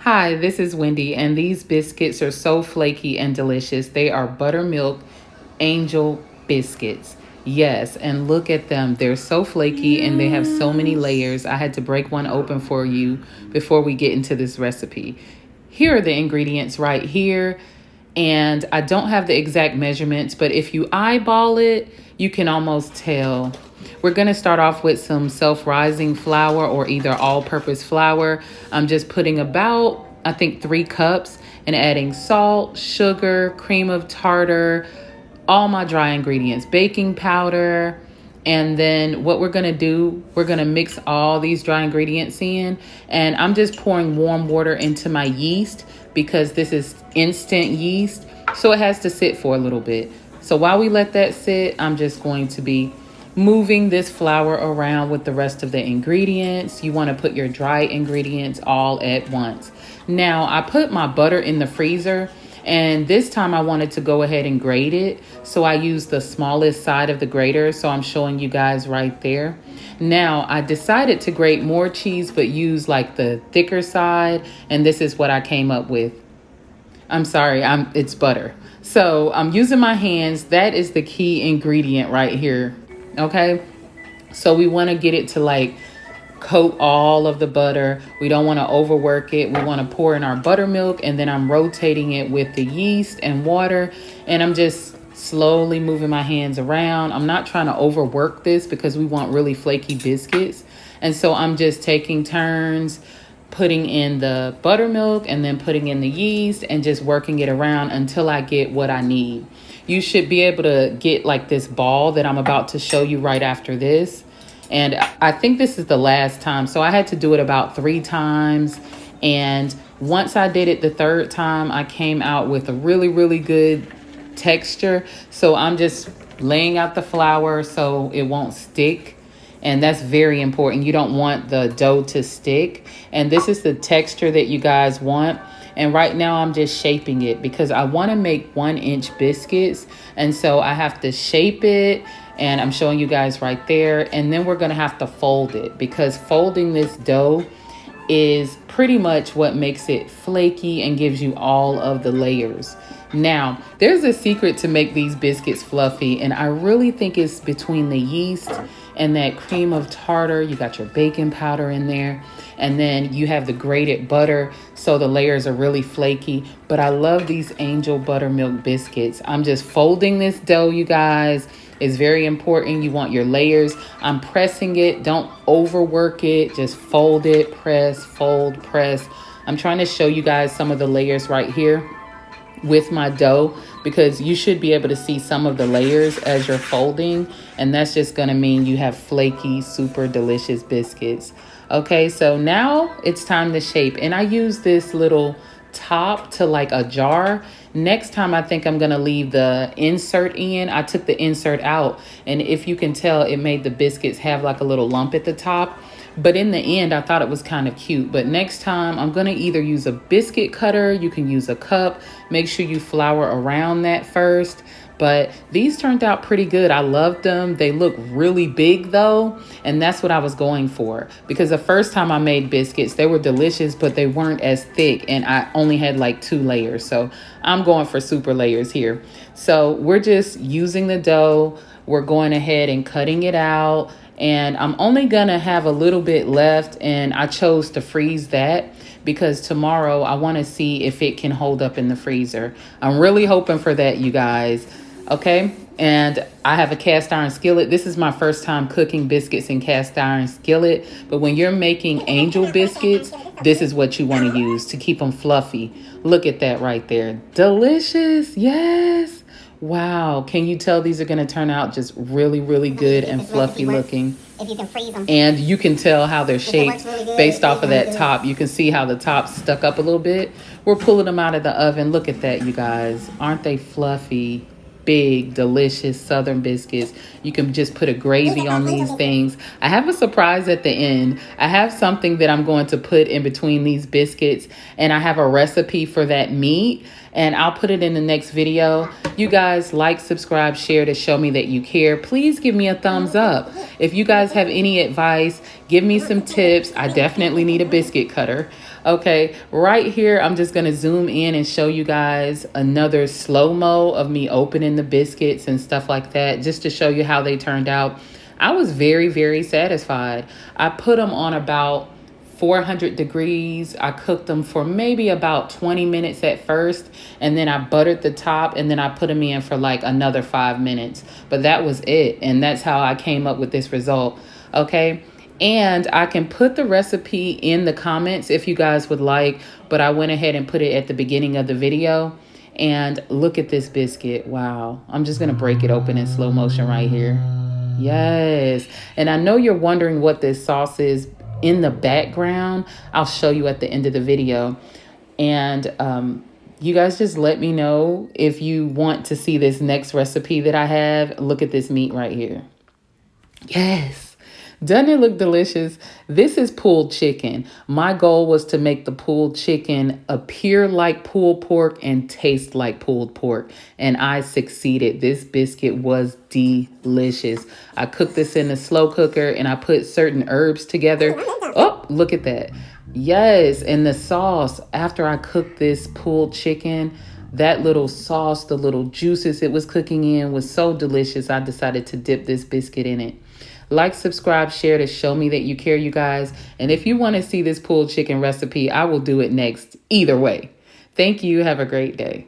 Hi, this is Wendy, and these biscuits are so flaky and delicious. They are buttermilk angel biscuits. Yes, and look at them. They're so flaky and they have so many layers. I had to break one open for you before we get into this recipe. Here are the ingredients right here. And I don't have the exact measurements, but if you eyeball it, you can almost tell. We're going to start off with some self-rising flour or either all-purpose flour. I'm just putting about, I think, 3 cups and adding salt, sugar, cream of tartar, all my dry ingredients, baking powder. And then what we're going to do, we're going to mix all these dry ingredients in. And I'm just pouring warm water into my yeast because this is instant yeast. So it has to sit for a little bit. So while we let that sit, I'm just going to be moving this flour around with the rest of the ingredients. You want to put your dry ingredients all at once. Now, I put my butter in the freezer, and this time I wanted to go ahead and grate it. So I used the smallest side of the grater. So I'm showing you guys right there. Now, I decided to grate more cheese, but use like the thicker side. And this is what I came up with. I'm sorry, it's butter. So I'm using my hands. That is the key ingredient right here. Okay, so we want to get it to like coat all of the butter. We don't want to overwork it. We want to pour in our buttermilk, and then I'm rotating it with the yeast and water, and I'm just slowly moving my hands around. I'm not trying to overwork this because we want really flaky biscuits. And so I'm just taking turns putting in the buttermilk and then putting in the yeast and just working it around until I get what I need. You should be able to get like this ball that I'm about to show you right after this. And I think this is the last time. So I had to do it about 3 times. And once I did it the 3rd time, I came out with a really, really good texture. So I'm just laying out the flour so it won't stick. And that's very important. You don't want the dough to stick. And this is the texture that you guys want. And right now I'm just shaping it because I want to make 1-inch biscuits. And so I have to shape it. And I'm showing you guys right there. And then we're going to have to fold it because folding this dough is pretty much what makes it flaky and gives you all of the layers. Now, there's a secret to make these biscuits fluffy. And I really think it's between the yeast and that cream of tartar. You got your baking powder in there. And then you have the grated butter. So the layers are really flaky. But I love these angel buttermilk biscuits. I'm just folding this dough, you guys. It's very important. You want your layers. I'm pressing it. Don't overwork it. Just fold it, press, fold, press. I'm trying to show you guys some of the layers right here with my dough because you should be able to see some of the layers as you're folding. And that's just going to mean you have flaky, super delicious biscuits. Okay, so now it's time to shape. And I use this little top to like a jar. Next time, I think I'm going to leave the insert in. I took the insert out. And if you can tell, it made the biscuits have like a little lump at the top. But in the end, I thought it was kind of cute. But next time, I'm going to either use a biscuit cutter. You can use a cup. Make sure you flour around that first. But these turned out pretty good. I loved them. They look really big though. And that's what I was going for. Because the first time I made biscuits, they were delicious, but they weren't as thick. And I only had like 2 layers. So I'm going for super layers here. So we're just using the dough. We're going ahead and cutting it out. And I'm only going to have a little bit left. And I chose to freeze that because tomorrow I want to see if it can hold up in the freezer. I'm really hoping for that, you guys. Okay. And I have a cast iron skillet. This is my first time cooking biscuits in cast iron skillet. But when you're making angel biscuits, this is what you want to use to keep them fluffy. Look at that right there. Delicious. Yes. Wow. Can you tell these are going to turn out just really, really good and fluffy looking? If you can freeze them. And you can tell how they're shaped based off of that top. You can see how the top stuck up a little bit. We're pulling them out of the oven. Look at that, you guys. Aren't they fluffy? Big, delicious Southern biscuits. You can just put a gravy on these things. I have a surprise at the end. I have something that I'm going to put in between these biscuits, and I have a recipe for that meat, and I'll put it in the next video. You guys like, subscribe, share to show me that you care. Please give me a thumbs up. If you guys have any advice, Give me some tips. I definitely need a biscuit cutter. Okay, right here, I'm just going to zoom in and show you guys another slow-mo of me opening the biscuits and stuff like that, just to show you how they turned out. I was very, very satisfied. I put them on about 400 degrees. I cooked them for maybe about 20 minutes at first, and then I buttered the top, and then I put them in for like another 5 minutes. But that was it, and that's how I came up with this result. Okay. And I can put the recipe in the comments if you guys would like, but I went ahead and put it at the beginning of the video. And look at this biscuit. Wow. I'm just going to break it open in slow motion right here. Yes. And I know you're wondering what this sauce is in the background. I'll show you at the end of the video. And you guys just let me know if you want to see this next recipe that I have. Look at this meat right here. Yes. Doesn't it look delicious? This is pulled chicken. My goal was to make the pulled chicken appear like pulled pork and taste like pulled pork. And I succeeded. This biscuit was delicious. I cooked this in a slow cooker and I put certain herbs together. Oh, look at that. Yes. And the sauce, after I cooked this pulled chicken, that little sauce, the little juices it was cooking in was so delicious. I decided to dip this biscuit in it. Like, subscribe, share to show me that you care, you guys. And if you want to see this pulled chicken recipe, I will do it next either way. Thank you. Have a great day.